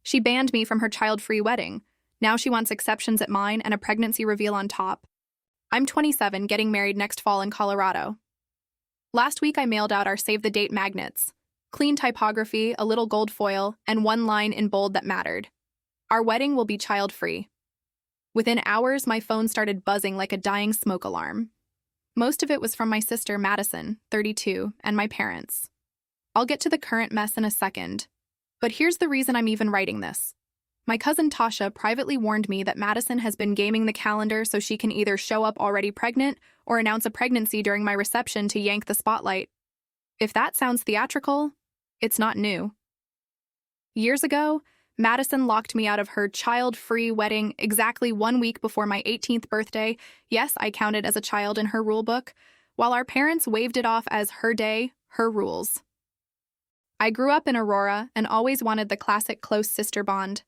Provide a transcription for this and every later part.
She banned me from her child-free wedding. Now she wants exceptions at mine and a pregnancy reveal on top. I'm 27, getting married next fall in Colorado. Last week I mailed out our save-the-date magnets. Clean typography, a little gold foil, and one line in bold that mattered. Our wedding will be child-free. Within hours, my phone started buzzing like a dying smoke alarm. Most of it was from my sister, Madison, 32, and my parents. I'll get to the current mess in a second. But here's the reason I'm even writing this. My cousin Tasha privately warned me that Madison has been gaming the calendar so she can either show up already pregnant or announce a pregnancy during my reception to yank the spotlight. If that sounds theatrical, it's not new. Years ago, Madison locked me out of her child-free wedding exactly 1 week before my 18th birthday. Yes, I counted as a child in her rule book, while our parents waved it off as her day, her rules. I grew up in Aurora and always wanted the classic close sister bond.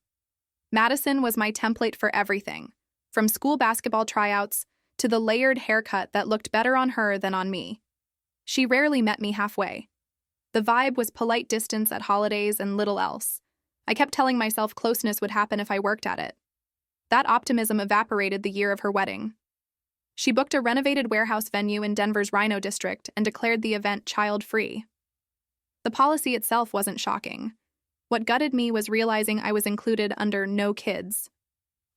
Madison was my template for everything, from school basketball tryouts to the layered haircut that looked better on her than on me. She rarely met me halfway. The vibe was polite distance at holidays and little else. I kept telling myself closeness would happen if I worked at it. That optimism evaporated the year of her wedding. She booked a renovated warehouse venue in Denver's Rhino District and declared the event child-free. The policy itself wasn't shocking. What gutted me was realizing I was included under no kids.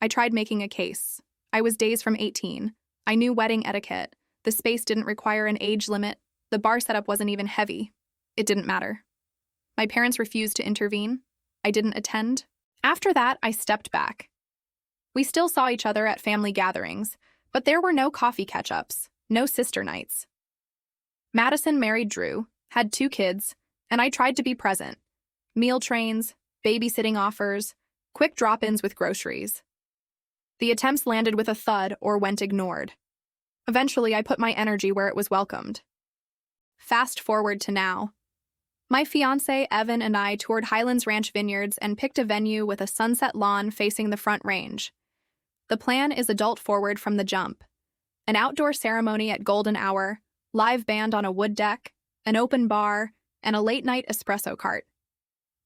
I tried making a case. I was days from 18. I knew wedding etiquette. The space didn't require an age limit. The bar setup wasn't even heavy. It didn't matter. My parents refused to intervene. I didn't attend. After that, I stepped back. We still saw each other at family gatherings, but there were no coffee catch-ups, no sister nights. Madison married Drew, had 2 kids, and I tried to be present. Meal trains, babysitting offers, quick drop-ins with groceries. The attempts landed with a thud or went ignored. Eventually, I put my energy where it was welcomed. Fast forward to now. My fiancé, Evan, and I toured Highlands Ranch Vineyards and picked a venue with a sunset lawn facing the Front Range. The plan is adult-forward from the jump. An outdoor ceremony at golden hour, live band on a wood deck, an open bar, and a late-night espresso cart.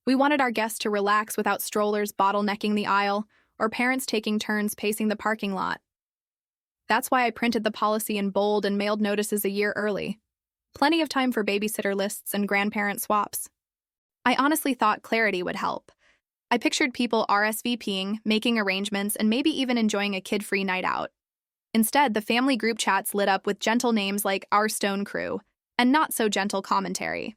We wanted our guests to relax without strollers bottlenecking the aisle or parents taking turns pacing the parking lot. That's why I printed the policy in bold and mailed notices a year early. Plenty of time for babysitter lists and grandparent swaps. I honestly thought clarity would help. I pictured people RSVPing, making arrangements, and maybe even enjoying a kid-free night out. Instead, the family group chats lit up with gentle names like Our Stone Crew and not-so-gentle commentary.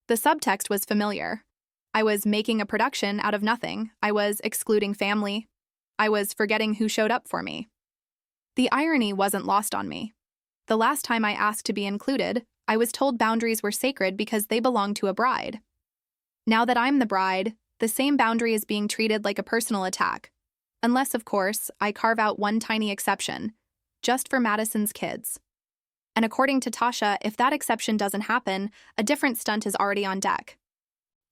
The subtext was familiar. I was making a production out of nothing. I was excluding family. I was forgetting who showed up for me. The irony wasn't lost on me. The last time I asked to be included, I was told boundaries were sacred because they belonged to a bride. Now that I'm the bride, the same boundary is being treated like a personal attack. Unless, of course, I carve out one tiny exception, just for Madison's kids. And according to Tasha, if that exception doesn't happen, a different stunt is already on deck.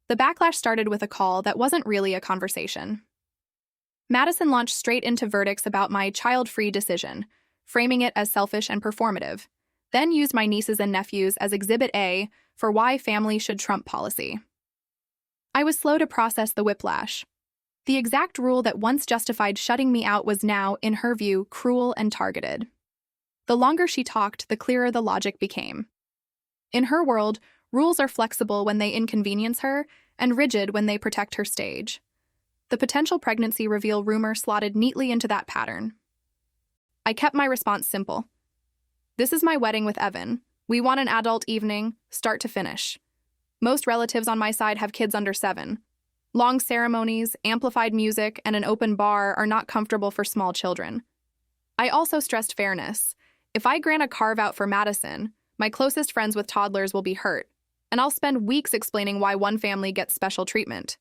The backlash started with a call that wasn't really a conversation. Madison launched straight into verdicts about my child-free decision, framing it as selfish and performative, then used my nieces and nephews as Exhibit A for why family should trump policy. I was slow to process the whiplash. The exact rule that once justified shutting me out was now, in her view, cruel and targeted. The longer she talked, the clearer the logic became. In her world, rules are flexible when they inconvenience her and rigid when they protect her stage. The potential pregnancy reveal rumor slotted neatly into that pattern. I kept my response simple. This is my wedding with Evan. We want an adult evening, start to finish. Most relatives on my side have kids under 7. Long ceremonies, amplified music, and an open bar are not comfortable for small children. I also stressed fairness. If I grant a carve-out for Madison, my closest friends with toddlers will be hurt, and I'll spend weeks explaining why one family gets special treatment.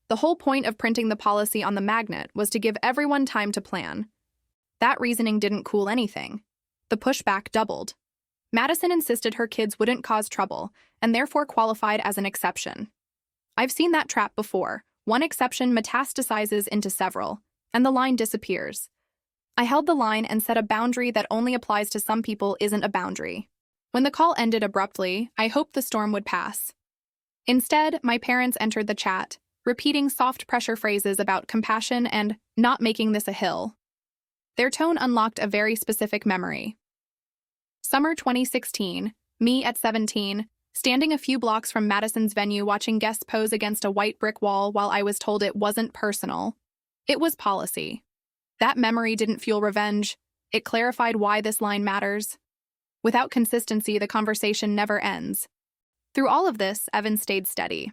The whole point of printing the policy on the magnet was to give everyone time to plan. That reasoning didn't cool anything. The pushback doubled. Madison insisted her kids wouldn't cause trouble, and therefore qualified as an exception. I've seen that trap before. One exception metastasizes into several, and the line disappears. I held the line and set a boundary that only applies to some people isn't a boundary. When the call ended abruptly, I hoped the storm would pass. Instead, my parents entered the chat, repeating soft pressure phrases about compassion and not making this a hill. Their tone unlocked a very specific memory. Summer 2016, me at 17, standing a few blocks from Madison's venue watching guests pose against a white brick wall while I was told it wasn't personal. It was policy. That memory didn't fuel revenge. It clarified why this line matters. Without consistency, the conversation never ends. Through all of this, Evan stayed steady.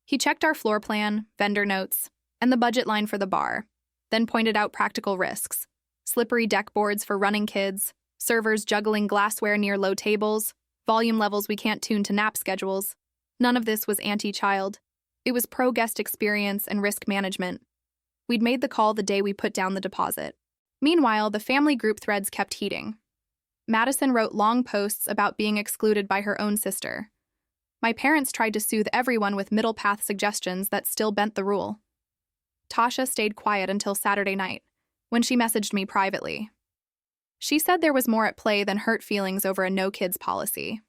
He checked our floor plan, vendor notes, and the budget line for the bar, then pointed out practical risks: slippery deck boards for running kids, servers juggling glassware near low tables, volume levels we can't tune to nap schedules. None of this was anti-child. It was pro-guest experience and risk management. We'd made the call the day we put down the deposit. Meanwhile, the family group threads kept heating. Madison wrote long posts about being excluded by her own sister. My parents tried to soothe everyone with middle path suggestions that still bent the rule. Tasha stayed quiet until Saturday night, when she messaged me privately. She said there was more at play than hurt feelings over a no-kids policy.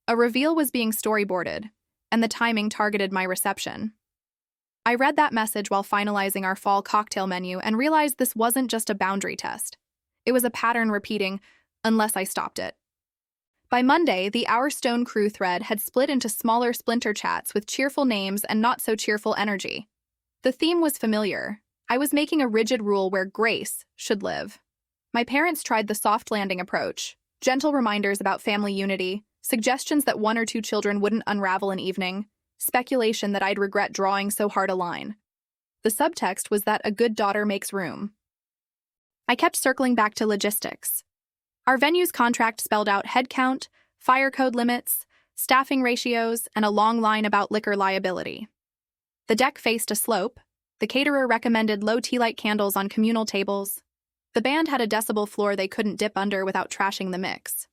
A reveal was being storyboarded, and the timing targeted my reception. I read that message while finalizing our fall cocktail menu and realized this wasn't just a boundary test. It was a pattern repeating, unless I stopped it. By Monday, the Our Stone Crew thread had split into smaller splinter chats with cheerful names and not-so-cheerful energy. The theme was familiar. I was making a rigid rule where grace should live. My parents tried the soft landing approach, gentle reminders about family unity, suggestions that one or two children wouldn't unravel an evening, speculation that I'd regret drawing so hard a line. The subtext was that a good daughter makes room. I kept circling back to logistics. Our venue's contract spelled out headcount, fire code limits, staffing ratios, and a long line about liquor liability. The deck faced a slope. The caterer recommended low tea light candles on communal tables. The band had a decibel floor they couldn't dip under without trashing the mix.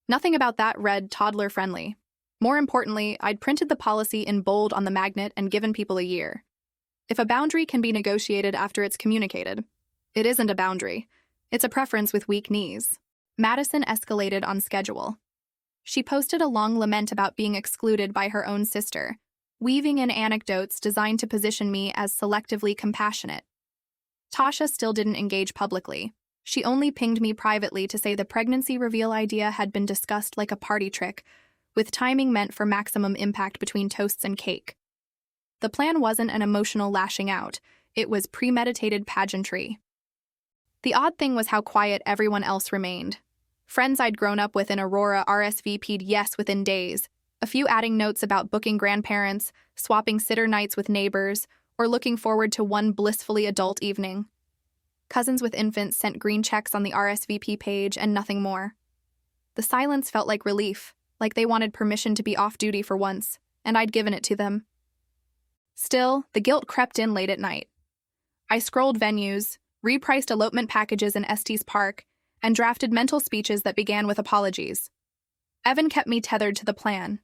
Nothing about that read toddler-friendly. More importantly, I'd printed the policy in bold on the magnet and given people a year. If a boundary can be negotiated after it's communicated, it isn't a boundary. It's a preference with weak knees. Madison escalated on schedule. She posted a long lament about being excluded by her own sister, weaving in anecdotes designed to position me as selectively compassionate. Tasha still didn't engage publicly. She only pinged me privately to say the pregnancy reveal idea had been discussed like a party trick, with timing meant for maximum impact between toasts and cake. The plan wasn't an emotional lashing out. It was premeditated pageantry. The odd thing was how quiet everyone else remained. Friends I'd grown up with in Aurora RSVP'd yes within days, a few adding notes about booking grandparents, swapping sitter nights with neighbors, or looking forward to one blissfully adult evening. Cousins with infants sent green checks on the RSVP page and nothing more. The silence felt like relief, like they wanted permission to be off duty for once, and I'd given it to them. Still, the guilt crept in late at night. I scrolled venues, repriced elopement packages in Estes Park, and drafted mental speeches that began with apologies. Evan kept me tethered to the plan.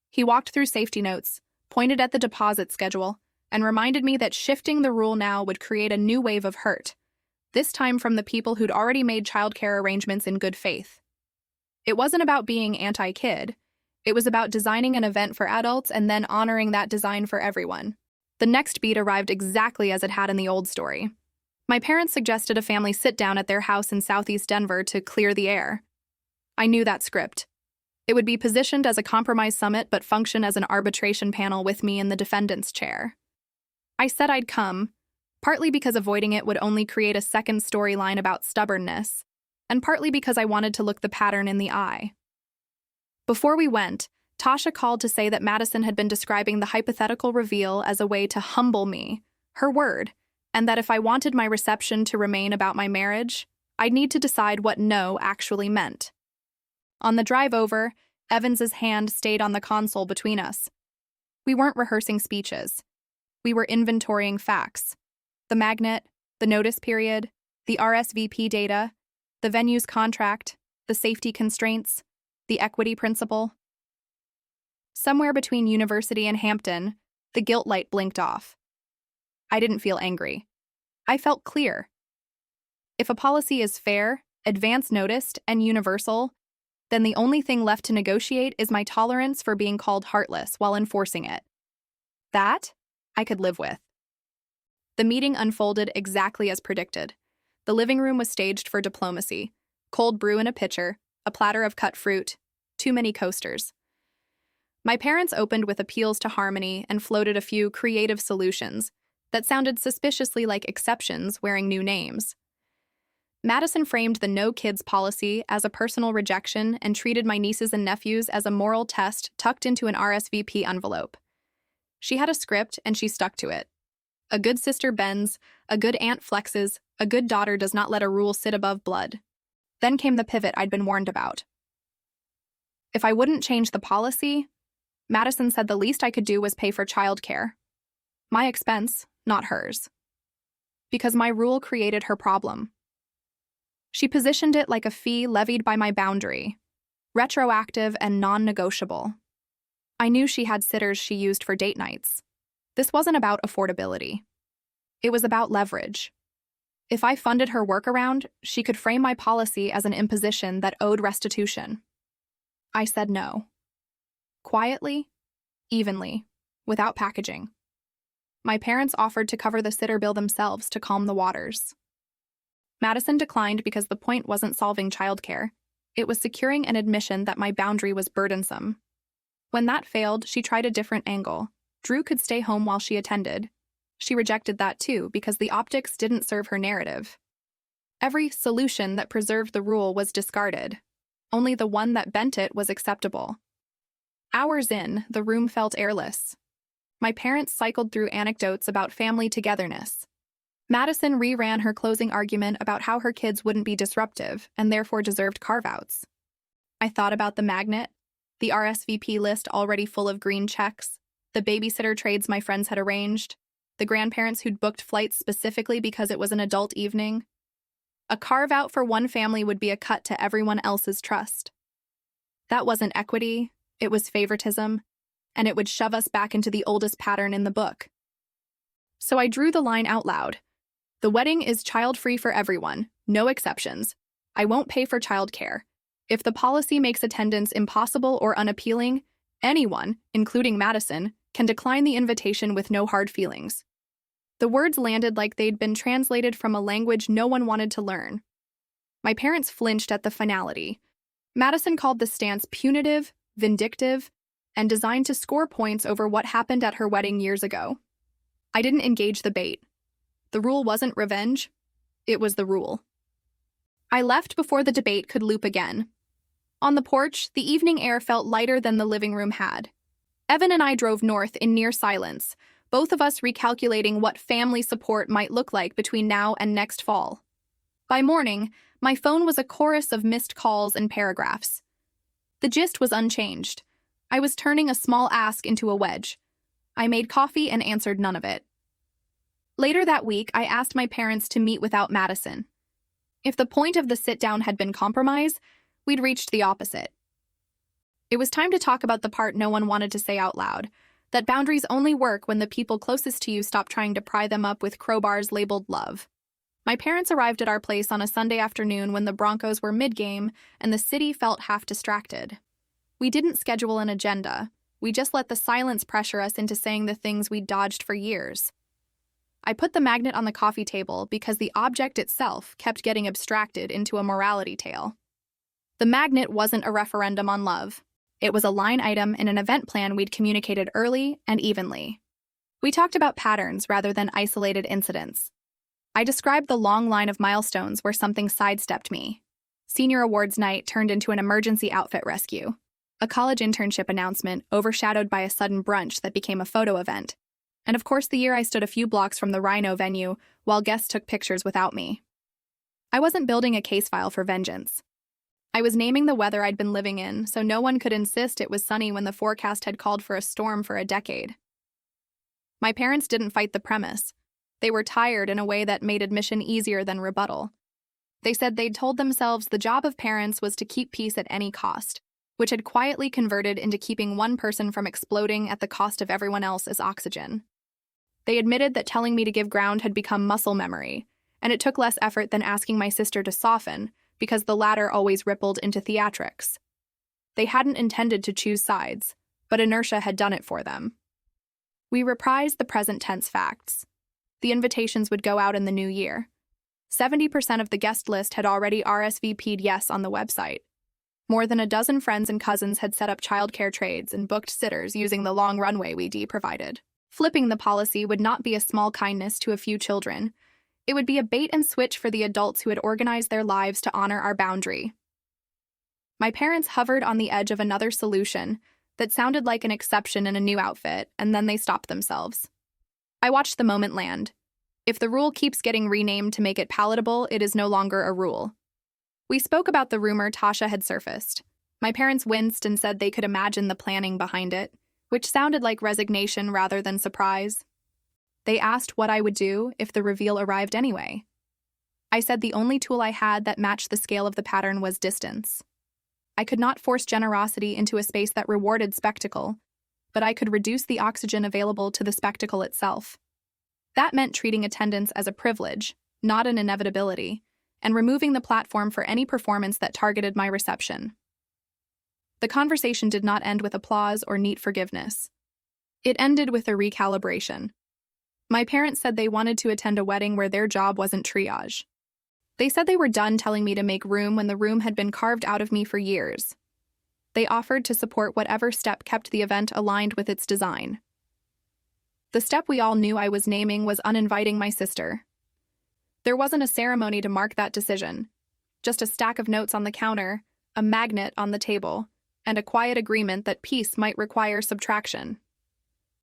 He walked through safety notes, pointed at the deposit schedule, and reminded me that shifting the rule now would create a new wave of hurt, this time from the people who'd already made childcare arrangements in good faith. It wasn't about being anti-kid. It was about designing an event for adults and then honoring that design for everyone. The next beat arrived exactly as it had in the old story. My parents suggested a family sit-down at their house in southeast Denver to clear the air. I knew that script. It would be positioned as a compromise summit but function as an arbitration panel with me in the defendant's chair. I said I'd come, partly because avoiding it would only create a second storyline about stubbornness, and partly because I wanted to look the pattern in the eye. Before we went, Tasha called to say that Madison had been describing the hypothetical reveal as a way to humble me, her word, and that if I wanted my reception to remain about my marriage, I'd need to decide what no actually meant. On the drive over, Evans's hand stayed on the console between us. We weren't rehearsing speeches. We were inventorying facts. The magnet, the notice period, the RSVP data, the venue's contract, the safety constraints, the equity principle. Somewhere between University and Hampton, the guilt light blinked off. I didn't feel angry. I felt clear. If a policy is fair, advance noticed, and universal, then the only thing left to negotiate is my tolerance for being called heartless while enforcing it. That, I could live with. The meeting unfolded exactly as predicted. The living room was staged for diplomacy. Cold brew in a pitcher, a platter of cut fruit, too many coasters. My parents opened with appeals to harmony and floated a few creative solutions that sounded suspiciously like exceptions wearing new names. Madison framed the no kids policy as a personal rejection and treated my nieces and nephews as a moral test tucked into an RSVP envelope. She had a script and she stuck to it. A good sister bends, a good aunt flexes, a good daughter does not let a rule sit above blood. Then came the pivot I'd been warned about. If I wouldn't change the policy, Madison said the least I could do was pay for childcare. My expense, not hers. Because my rule created her problem. She positioned it like a fee levied by my boundary, retroactive and non-negotiable. I knew she had sitters she used for date nights. This wasn't about affordability. It was about leverage. If I funded her workaround, she could frame my policy as an imposition that owed restitution. I said no. Quietly, evenly, without packaging. My parents offered to cover the sitter bill themselves to calm the waters. Madison declined because the point wasn't solving childcare. It was securing an admission that my boundary was burdensome. When that failed, she tried a different angle. Drew could stay home while she attended. She rejected that too because the optics didn't serve her narrative. Every solution that preserved the rule was discarded. Only the one that bent it was acceptable. Hours in, the room felt airless. My parents cycled through anecdotes about family togetherness. Madison reran her closing argument about how her kids wouldn't be disruptive and therefore deserved carve-outs. I thought about the magnet, the RSVP list already full of green checks, the babysitter trades my friends had arranged, the grandparents who'd booked flights specifically because it was an adult evening. A carve-out for one family would be a cut to everyone else's trust. That wasn't equity, it was favoritism, and it would shove us back into the oldest pattern in the book. So I drew the line out loud. The wedding is child-free for everyone, no exceptions. I won't pay for childcare. If the policy makes attendance impossible or unappealing, anyone, including Madison, can decline the invitation with no hard feelings. The words landed like they'd been translated from a language no one wanted to learn. My parents flinched at the finality. Madison called the stance punitive, vindictive, and designed to score points over what happened at her wedding years ago. I didn't engage the bait. The rule wasn't revenge. It was the rule. I left before the debate could loop again. On the porch, the evening air felt lighter than the living room had. Evan and I drove north in near silence, both of us recalculating what family support might look like between now and next fall. By morning, my phone was a chorus of missed calls and paragraphs. The gist was unchanged. I was turning a small ask into a wedge. I made coffee and answered none of it. Later that week, I asked my parents to meet without Madison. If the point of the sit-down had been compromise, we'd reached the opposite. It was time to talk about the part no one wanted to say out loud, that boundaries only work when the people closest to you stop trying to pry them up with crowbars labeled love. My parents arrived at our place on a Sunday afternoon when the Broncos were mid-game and the city felt half distracted. We didn't schedule an agenda. We just let the silence pressure us into saying the things we'd dodged for years. I put the magnet on the coffee table because the object itself kept getting abstracted into a morality tale. The magnet wasn't a referendum on love. It was a line item in an event plan we'd communicated early and evenly. We talked about patterns rather than isolated incidents. I described the long line of milestones where something sidestepped me. Senior awards night turned into an emergency outfit rescue. A college internship announcement overshadowed by a sudden brunch that became a photo event. And of course the year I stood a few blocks from the Rhino venue while guests took pictures without me. I wasn't building a case file for vengeance. I was naming the weather I'd been living in so no one could insist it was sunny when the forecast had called for a storm for a decade. My parents didn't fight the premise. They were tired in a way that made admission easier than rebuttal. They said they'd told themselves the job of parents was to keep peace at any cost, which had quietly converted into keeping one person from exploding at the cost of everyone else as oxygen. They admitted that telling me to give ground had become muscle memory, and it took less effort than asking my sister to soften, because the latter always rippled into theatrics. They hadn't intended to choose sides, but inertia had done it for them. We reprised the present tense facts. The invitations would go out in the new year. 70% of the guest list had already RSVP'd yes on the website. More than a dozen friends and cousins had set up childcare trades and booked sitters using the long runway we provided. Flipping the policy would not be a small kindness to a few children. It would be a bait and switch for the adults who had organized their lives to honor our boundary. My parents hovered on the edge of another solution that sounded like an exception in a new outfit, and then they stopped themselves. I watched the moment land. If the rule keeps getting renamed to make it palatable, it is no longer a rule. We spoke about the rumor Tasha had surfaced. My parents winced and said they could imagine the planning behind it, which sounded like resignation rather than surprise. They asked what I would do if the reveal arrived anyway. I said the only tool I had that matched the scale of the pattern was distance. I could not force generosity into a space that rewarded spectacle, but I could reduce the oxygen available to the spectacle itself. That meant treating attendance as a privilege, not an inevitability, and removing the platform for any performance that targeted my reception. The conversation did not end with applause or neat forgiveness. It ended with a recalibration. My parents said they wanted to attend a wedding where their job wasn't triage. They said they were done telling me to make room when the room had been carved out of me for years. They offered to support whatever step kept the event aligned with its design. The step we all knew I was naming was uninviting my sister. There wasn't a ceremony to mark that decision, just a stack of notes on the counter, a magnet on the table, and a quiet agreement that peace might require subtraction.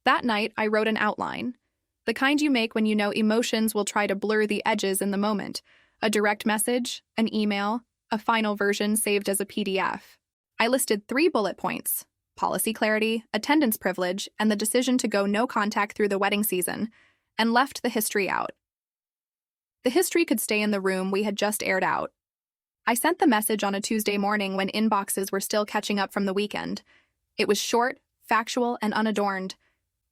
That night, I wrote an outline, the kind you make when you know emotions will try to blur the edges in the moment, a direct message, an email, a final version saved as a PDF. I listed 3 bullet points: policy clarity, attendance privilege, and the decision to go no contact through the wedding season, and left the history out. The history could stay in the room we had just aired out. I sent the message on a Tuesday morning when inboxes were still catching up from the weekend. It was short, factual, and unadorned.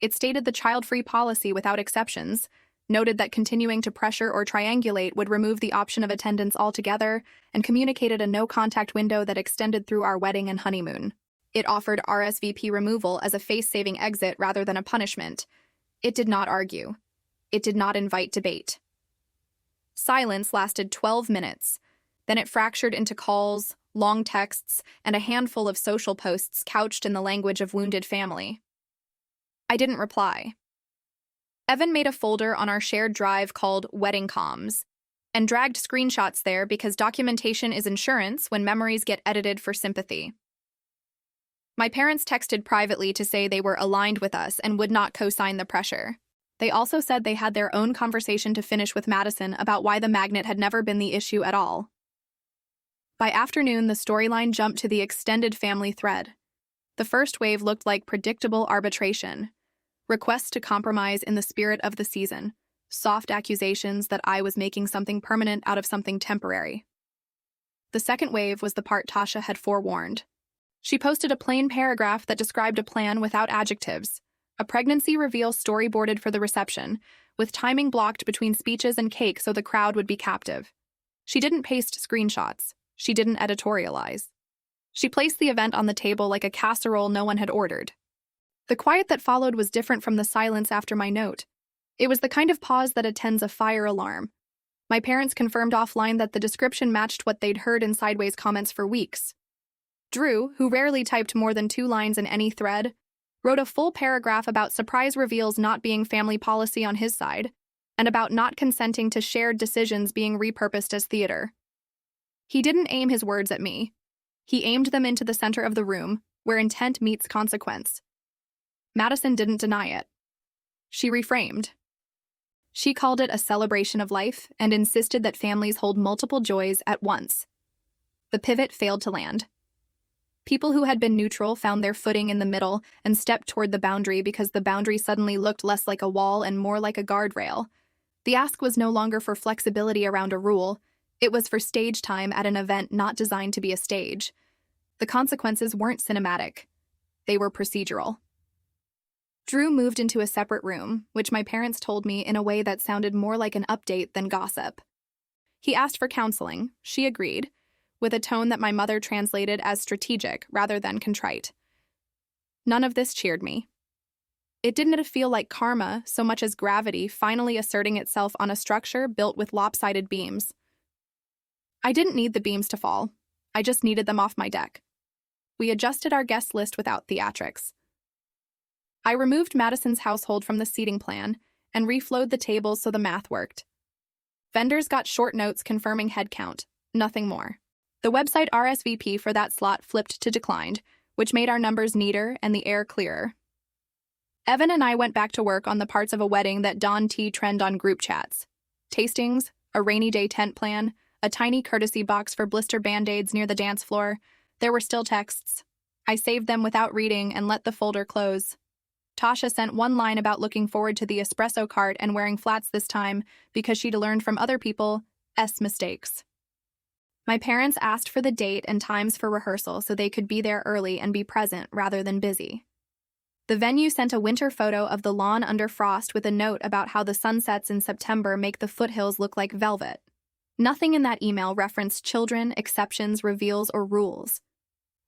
It stated the child-free policy without exceptions, noted that continuing to pressure or triangulate would remove the option of attendance altogether, and communicated a no-contact window that extended through our wedding and honeymoon. It offered RSVP removal as a face-saving exit rather than a punishment. It did not argue. It did not invite debate. Silence lasted 12 minutes. Then it fractured into calls, long texts, and a handful of social posts couched in the language of wounded family. I didn't reply. Evan made a folder on our shared drive called Wedding Comms and dragged screenshots there because documentation is insurance when memories get edited for sympathy. My parents texted privately to say they were aligned with us and would not co-sign the pressure. They also said they had their own conversation to finish with Madison about why the magnet had never been the issue at all. By afternoon, the storyline jumped to the extended family thread. The first wave looked like predictable arbitration, requests to compromise in the spirit of the season, soft accusations that I was making something permanent out of something temporary. The second wave was the part Tasha had forewarned. She posted a plain paragraph that described a plan without adjectives, a pregnancy reveal storyboarded for the reception, with timing blocked between speeches and cake so the crowd would be captive. She didn't paste screenshots. She didn't editorialize. She placed the event on the table like a casserole no one had ordered. The quiet that followed was different from the silence after my note. It was the kind of pause that attends a fire alarm. My parents confirmed offline that the description matched what they'd heard in sideways comments for weeks. Drew, who rarely typed more than 2 lines in any thread, wrote a full paragraph about surprise reveals not being family policy on his side, and about not consenting to shared decisions being repurposed as theater. He didn't aim his words at me. He aimed them into the center of the room, where intent meets consequence. Madison didn't deny it. She reframed. She called it a celebration of life and insisted that families hold multiple joys at once. The pivot failed to land. People who had been neutral found their footing in the middle and stepped toward the boundary because the boundary suddenly looked less like a wall and more like a guardrail. The ask was no longer for flexibility around a rule. It was for stage time at an event not designed to be a stage. The consequences weren't cinematic. They were procedural. Drew moved into a separate room, which my parents told me in a way that sounded more like an update than gossip. He asked for counseling. She agreed, with a tone that my mother translated as strategic rather than contrite. None of this cheered me. It didn't feel like karma so much as gravity finally asserting itself on a structure built with lopsided beams. I didn't need the beams to fall. I just needed them off my deck. We adjusted our guest list without theatrics. I removed Madison's household from the seating plan and reflowed the tables so the math worked. Vendors got short notes confirming head count, nothing more. The website RSVP for that slot flipped to declined, which made our numbers neater and the air clearer. Evan and I went back to work on the parts of a wedding that Dawn T trend on group chats. Tastings, a rainy day tent plan, a tiny courtesy box for blister band-aids near the dance floor. There were still texts. I saved them without reading and let the folder close. Tasha sent one line about looking forward to the espresso cart and wearing flats this time because she'd learned from other people's mistakes. My parents asked for the date and times for rehearsal so they could be there early and be present rather than busy. The venue sent a winter photo of the lawn under frost with a note about how the sunsets in September make the foothills look like velvet. Nothing in that email referenced children, exceptions, reveals, or rules.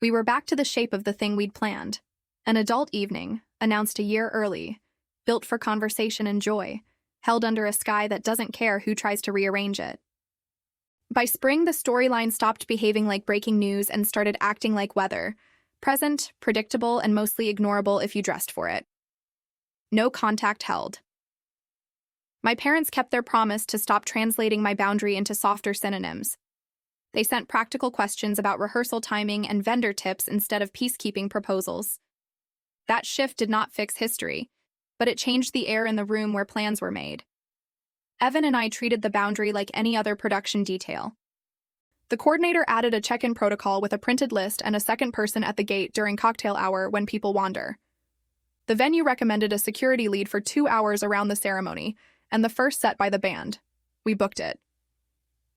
We were back to the shape of the thing we'd planned. An adult evening, announced a year early, built for conversation and joy, held under a sky that doesn't care who tries to rearrange it. By spring, the storyline stopped behaving like breaking news and started acting like weather. Present, predictable, and mostly ignorable if you dressed for it. No contact held. My parents kept their promise to stop translating my boundary into softer synonyms. They sent practical questions about rehearsal timing and vendor tips instead of peacekeeping proposals. That shift did not fix history, but it changed the air in the room where plans were made. Evan and I treated the boundary like any other production detail. The coordinator added a check-in protocol with a printed list and a second person at the gate during cocktail hour when people wander. The venue recommended a security lead for 2 hours around the ceremony, and the first set by the band. We booked it.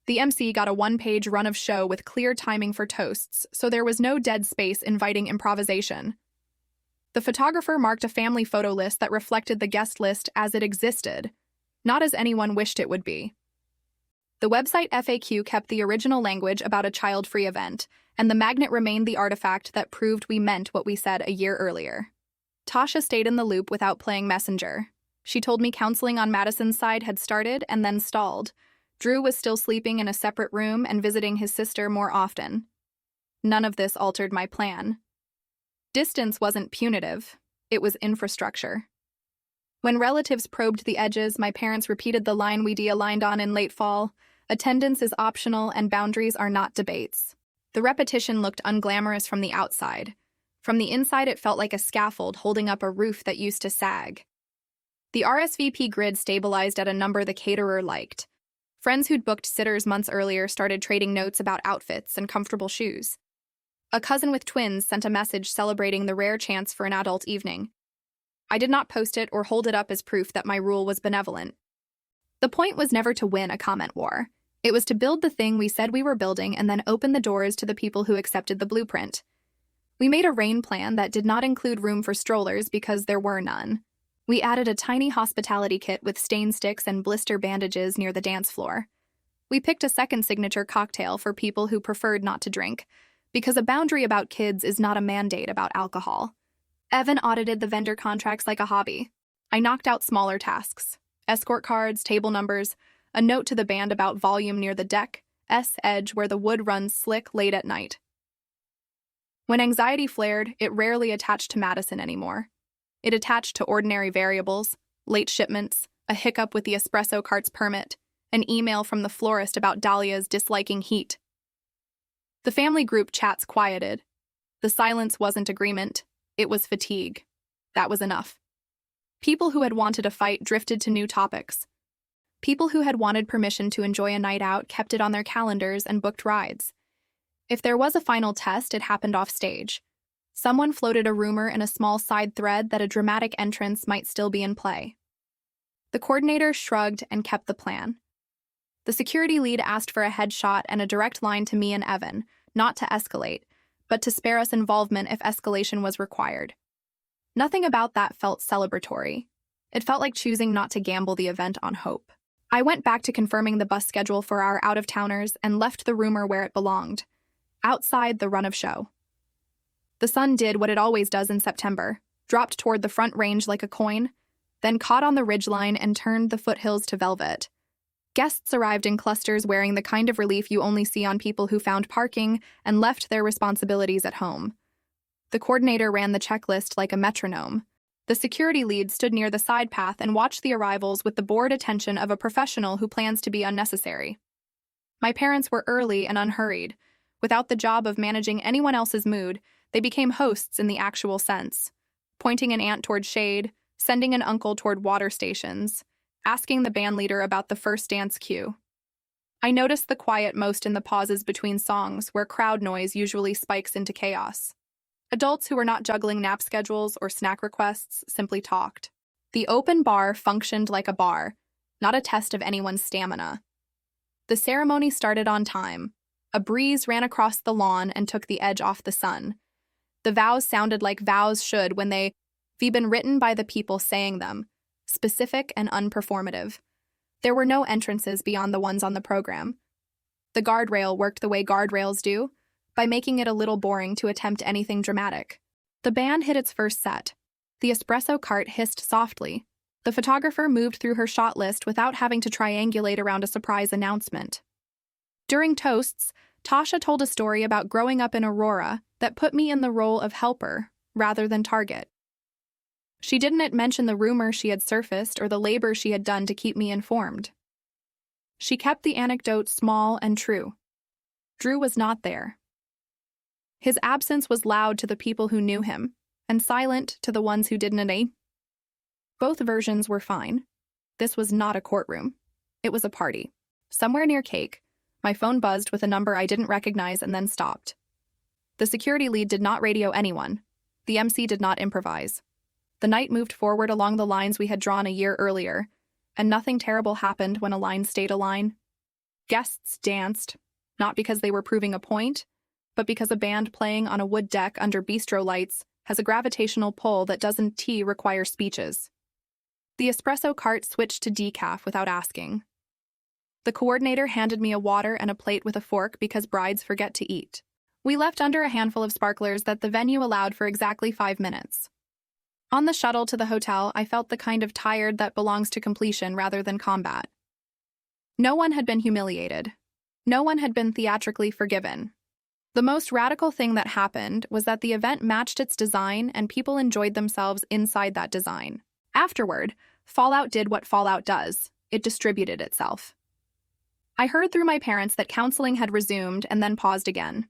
The MC got a one-page run of show with clear timing for toasts, so there was no dead space inviting improvisation. The photographer marked a family photo list that reflected the guest list as it existed, not as anyone wished it would be. The website FAQ kept the original language about a child-free event, and the magnet remained the artifact that proved we meant what we said a year earlier. Tasha stayed in the loop without playing messenger. She told me counseling on Madison's side had started and then stalled. Drew was still sleeping in a separate room and visiting his sister more often. None of this altered my plan. Distance wasn't punitive. It was infrastructure. When relatives probed the edges, my parents repeated the line we de-aligned on in late fall: attendance is optional and boundaries are not debates. The repetition looked unglamorous from the outside. From the inside, it felt like a scaffold holding up a roof that used to sag. The RSVP grid stabilized at a number the caterer liked. Friends who'd booked sitters months earlier started trading notes about outfits and comfortable shoes. A cousin with twins sent a message celebrating the rare chance for an adult evening. I did not post it or hold it up as proof that my rule was benevolent. The point was never to win a comment war. It was to build the thing we said we were building and then open the doors to the people who accepted the blueprint. We made a rain plan that did not include room for strollers because there were none. We added a tiny hospitality kit with stain sticks and blister bandages near the dance floor. We picked a second signature cocktail for people who preferred not to drink, because a boundary about kids is not a mandate about alcohol. Evan audited the vendor contracts like a hobby. I knocked out smaller tasks: escort cards, table numbers, a note to the band about volume near the deck, edge where the wood runs slick late at night. When anxiety flared, it rarely attached to Madison anymore. It attached to ordinary variables: late shipments, a hiccup with the espresso cart's permit, an email from the florist about Dahlia's disliking heat. The family group chats quieted. The silence wasn't agreement. It was fatigue. That was enough. People who had wanted a fight drifted to new topics. People who had wanted permission to enjoy a night out kept it on their calendars and booked rides. If there was a final test, it happened off stage. Someone floated a rumor in a small side thread that a dramatic entrance might still be in play. The coordinator shrugged and kept the plan. The security lead asked for a headshot and a direct line to me and Evan, not to escalate, but to spare us involvement if escalation was required. Nothing about that felt celebratory. It felt like choosing not to gamble the event on hope. I went back to confirming the bus schedule for our out-of-towners and left the rumor where it belonged, outside the run of show. The sun did what it always does in September, dropped toward the front range like a coin, then caught on the ridgeline and turned the foothills to velvet. Guests arrived in clusters wearing the kind of relief you only see on people who found parking and left their responsibilities at home. The coordinator ran the checklist like a metronome. The security lead stood near the side path and watched the arrivals with the bored attention of a professional who plans to be unnecessary. My parents were early and unhurried. Without the job of managing anyone else's mood, they became hosts in the actual sense, pointing an aunt toward shade, sending an uncle toward water stations, asking the bandleader about the first dance cue. I noticed the quiet most in the pauses between songs, where crowd noise usually spikes into chaos. Adults who were not juggling nap schedules or snack requests simply talked. The open bar functioned like a bar, not a test of anyone's stamina. The ceremony started on time. A breeze ran across the lawn and took the edge off the sun. The vows sounded like vows should when they've been written by the people saying them, specific and unperformative. There were no entrances beyond the ones on the program. The guardrail worked the way guardrails do, by making it a little boring to attempt anything dramatic. The band hit its first set. The espresso cart hissed softly. The photographer moved through her shot list without having to triangulate around a surprise announcement. During toasts, Tasha told a story about growing up in Aurora that put me in the role of helper rather than target. She didn't mention the rumor she had surfaced or the labor she had done to keep me informed. She kept the anecdote small and true. Drew was not there. His absence was loud to the people who knew him, and silent to the ones who didn't. Both versions were fine. This was not a courtroom. It was a party. Somewhere near Cake, my phone buzzed with a number I didn't recognize and then stopped. The security lead did not radio anyone. The MC did not improvise. The night moved forward along the lines we had drawn a year earlier, and nothing terrible happened when a line stayed a line. Guests danced, not because they were proving a point, but because a band playing on a wood deck under bistro lights has a gravitational pull that doesn't require speeches. The espresso cart switched to decaf without asking. The coordinator handed me a water and a plate with a fork because brides forget to eat. We left under a handful of sparklers that the venue allowed for exactly 5 minutes. On the shuttle to the hotel, I felt the kind of tired that belongs to completion rather than combat. No one had been humiliated. No one had been theatrically forgiven. The most radical thing that happened was that the event matched its design and people enjoyed themselves inside that design. Afterward, Fallout did what Fallout does. It distributed itself. I heard through my parents that counseling had resumed and then paused again.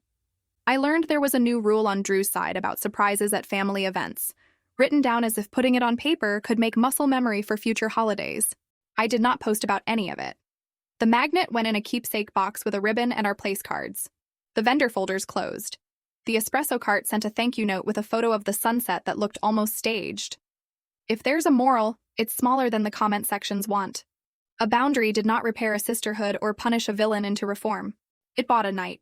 I learned there was a new rule on Drew's side about surprises at family events, written down as if putting it on paper could make muscle memory for future holidays. I did not post about any of it. The magnet went in a keepsake box with a ribbon and our place cards. The vendor folders closed. The espresso cart sent a thank you note with a photo of the sunset that looked almost staged. If there's a moral, it's smaller than the comment sections want. A boundary did not repair a sisterhood or punish a villain into reform. It bought a night.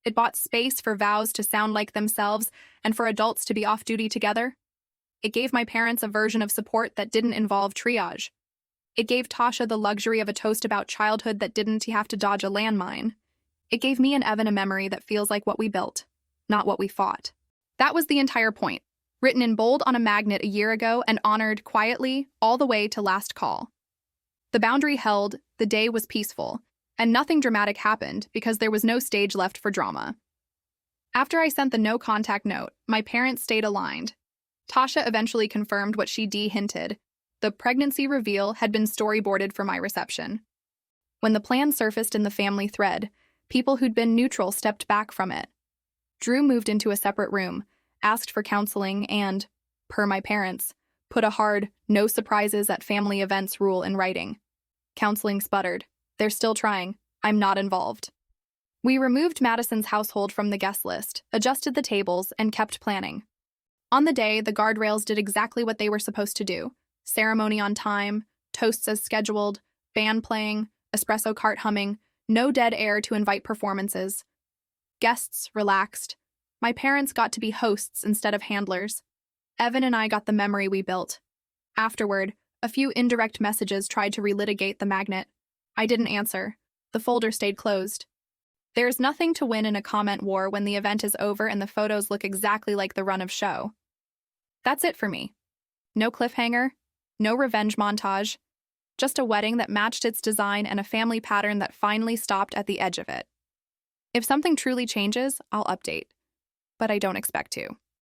It bought space for vows to sound like themselves and for adults to be off-duty together. It gave my parents a version of support that didn't involve triage. It gave Tasha the luxury of a toast about childhood that didn't have to dodge a landmine. It gave me and Evan a memory that feels like what we built, not what we fought. That was the entire point, written in bold on a magnet a year ago and honored quietly all the way to last call. The boundary held, the day was peaceful, and nothing dramatic happened because there was no stage left for drama. After I sent the no-contact note, my parents stayed aligned. Tasha eventually confirmed what she hinted. The pregnancy reveal had been storyboarded for my reception. When the plan surfaced in the family thread, people who'd been neutral stepped back from it. Drew moved into a separate room, asked for counseling, and, per my parents, put a hard, no surprises at family events rule in writing. Counseling sputtered. They're still trying. I'm not involved. We removed Madison's household from the guest list, adjusted the tables, and kept planning. On the day, the guardrails did exactly what they were supposed to do. Ceremony on time, toasts as scheduled, band playing, espresso cart humming, no dead air to invite performances. Guests relaxed. My parents got to be hosts instead of handlers. Evan and I got the memory we built. Afterward, a few indirect messages tried to relitigate the magnet. I didn't answer. The folder stayed closed. There's nothing to win in a comment war when the event is over and the photos look exactly like the run of show. That's it for me. No cliffhanger, no revenge montage, just a wedding that matched its design and a family pattern that finally stopped at the edge of it. If something truly changes, I'll update, but I don't expect to.